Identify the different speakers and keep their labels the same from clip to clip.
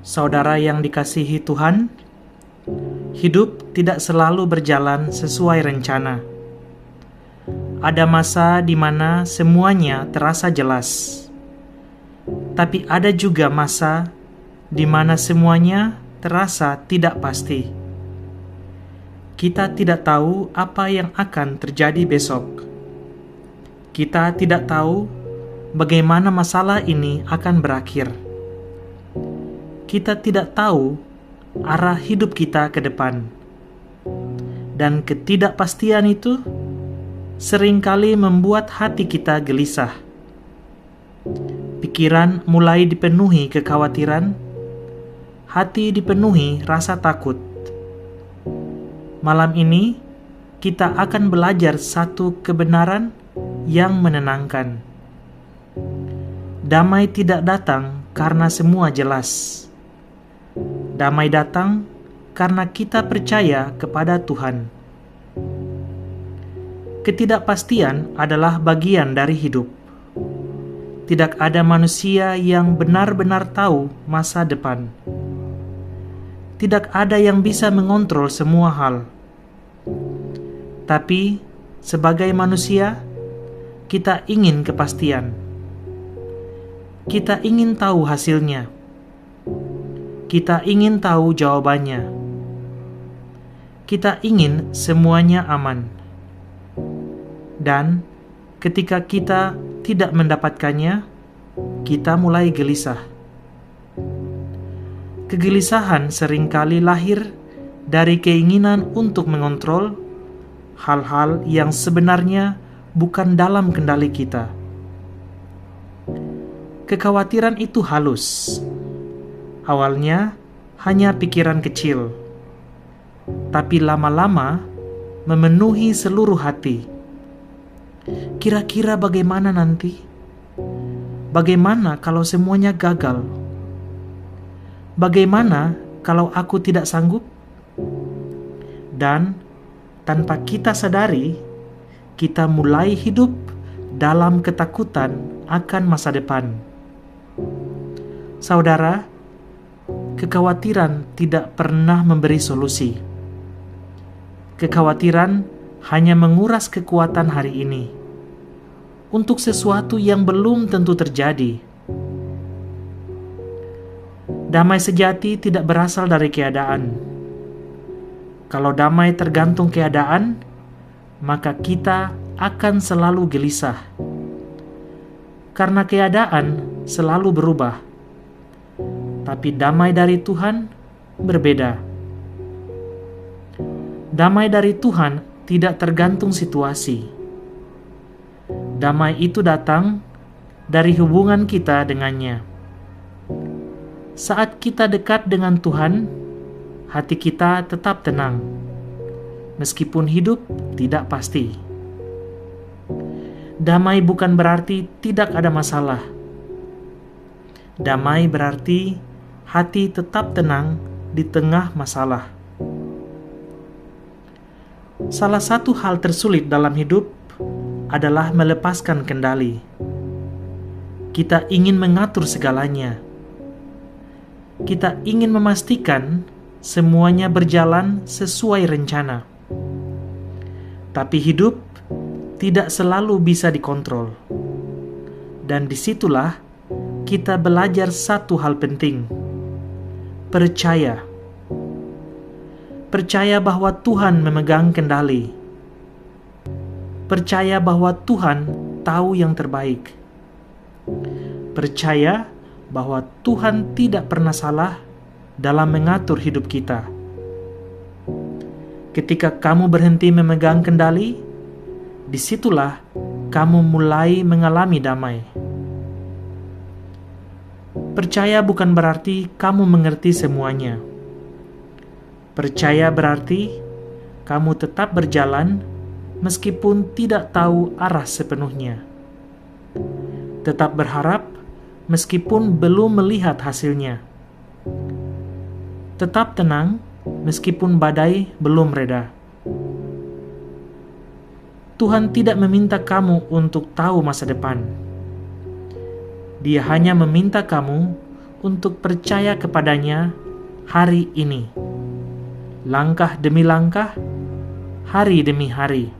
Speaker 1: Saudara yang dikasihi Tuhan, hidup tidak selalu berjalan sesuai rencana. Ada masa di mana semuanya terasa jelas, tapi ada juga masa di mana semuanya terasa tidak pasti. Kita tidak tahu apa yang akan terjadi besok. Kita tidak tahu bagaimana masalah ini akan berakhir. Kita tidak tahu arah hidup kita ke depan. Dan ketidakpastian itu seringkali membuat hati kita gelisah. Pikiran mulai dipenuhi kekhawatiran, hati dipenuhi rasa takut. Malam ini kita akan belajar satu kebenaran yang menenangkan. Damai tidak datang karena semua jelas. Damai datang karena kita percaya kepada Tuhan. Ketidakpastian adalah bagian dari hidup. Tidak ada manusia yang benar-benar tahu masa depan. Tidak ada yang bisa mengontrol semua hal. Tapi, sebagai manusia, kita ingin kepastian. Kita ingin tahu hasilnya. Kita ingin tahu jawabannya. Kita ingin semuanya aman. Dan ketika kita tidak mendapatkannya, kita mulai gelisah. Kegelisahan seringkali lahir dari keinginan untuk mengontrol hal-hal yang sebenarnya bukan dalam kendali kita. Kekhawatiran itu halus. Awalnya hanya pikiran kecil, tapi lama-lama memenuhi seluruh hati. Kira-kira bagaimana nanti? Bagaimana kalau semuanya gagal? Bagaimana kalau aku tidak sanggup? Dan tanpa kita sadari, kita mulai hidup dalam ketakutan akan masa depan. Saudara, kekhawatiran tidak pernah memberi solusi. Kekhawatiran hanya menguras kekuatan hari ini untuk sesuatu yang belum tentu terjadi. Damai sejati tidak berasal dari keadaan. Kalau damai tergantung keadaan, maka kita akan selalu gelisah. Karena keadaan selalu berubah. Tapi damai dari Tuhan berbeda. Damai dari Tuhan tidak tergantung situasi. Damai itu datang dari hubungan kita dengannya. Saat kita dekat dengan Tuhan, hati kita tetap tenang, meskipun hidup tidak pasti. Damai bukan berarti tidak ada masalah. Damai berarti hati tetap tenang di tengah masalah. Salah satu hal tersulit dalam hidup adalah melepaskan kendali. Kita ingin mengatur segalanya. Kita ingin memastikan semuanya berjalan sesuai rencana. Tapi hidup tidak selalu bisa dikontrol. Dan disitulah kita belajar satu hal penting. Percaya. Percaya bahwa Tuhan memegang kendali. Percaya bahwa Tuhan tahu yang terbaik. Percaya bahwa Tuhan tidak pernah salah dalam mengatur hidup kita. Ketika kamu berhenti memegang kendali, disitulah kamu mulai mengalami damai. Percaya bukan berarti kamu mengerti semuanya. Percaya berarti kamu tetap berjalan meskipun tidak tahu arah sepenuhnya. Tetap berharap meskipun belum melihat hasilnya. Tetap tenang meskipun badai belum reda. Tuhan tidak meminta kamu untuk tahu masa depan. Dia hanya meminta kamu untuk percaya kepadanya hari ini, langkah demi langkah, hari demi hari.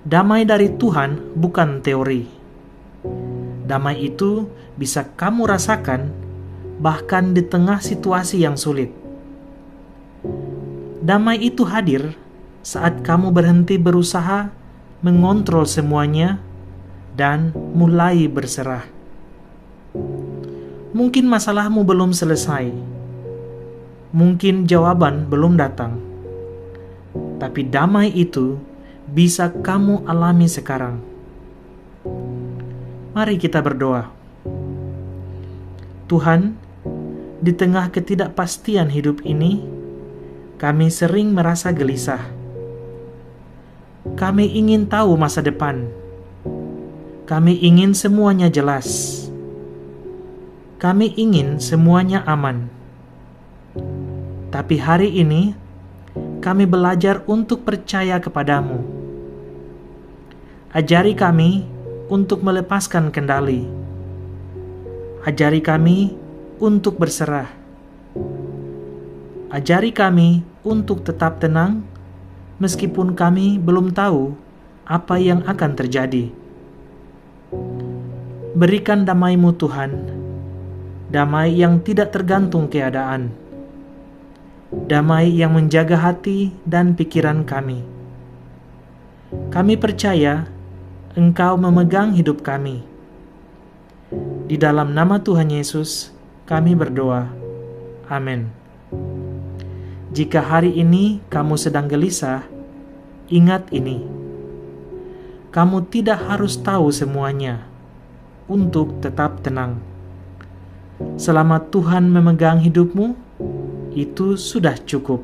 Speaker 1: Damai dari Tuhan bukan teori. Damai itu bisa kamu rasakan bahkan di tengah situasi yang sulit. Damai itu hadir saat kamu berhenti berusaha mengontrol semuanya dan mulai berserah. Mungkin masalahmu belum selesai. Mungkin jawaban belum datang. Tapi damai itu bisa kamu alami sekarang. Mari kita berdoa. Tuhan, di tengah ketidakpastian hidup ini, kami sering merasa gelisah. Kami ingin tahu masa depan. Kami ingin semuanya jelas. Kami ingin semuanya aman. Tapi hari ini, kami belajar untuk percaya kepadamu. Ajari kami untuk melepaskan kendali. Ajari kami untuk berserah. Ajari kami untuk tetap tenang, meskipun kami belum tahu apa yang akan terjadi. Berikan damai-Mu Tuhan, damai yang tidak tergantung keadaan, damai yang menjaga hati dan pikiran kami. Kami percaya Engkau memegang hidup kami. Di dalam nama Tuhan Yesus, kami berdoa. Amin. Jika hari ini kamu sedang gelisah, ingat ini. Kamu tidak harus tahu semuanya untuk tetap tenang. Selama Tuhan memegang hidupmu, itu sudah cukup.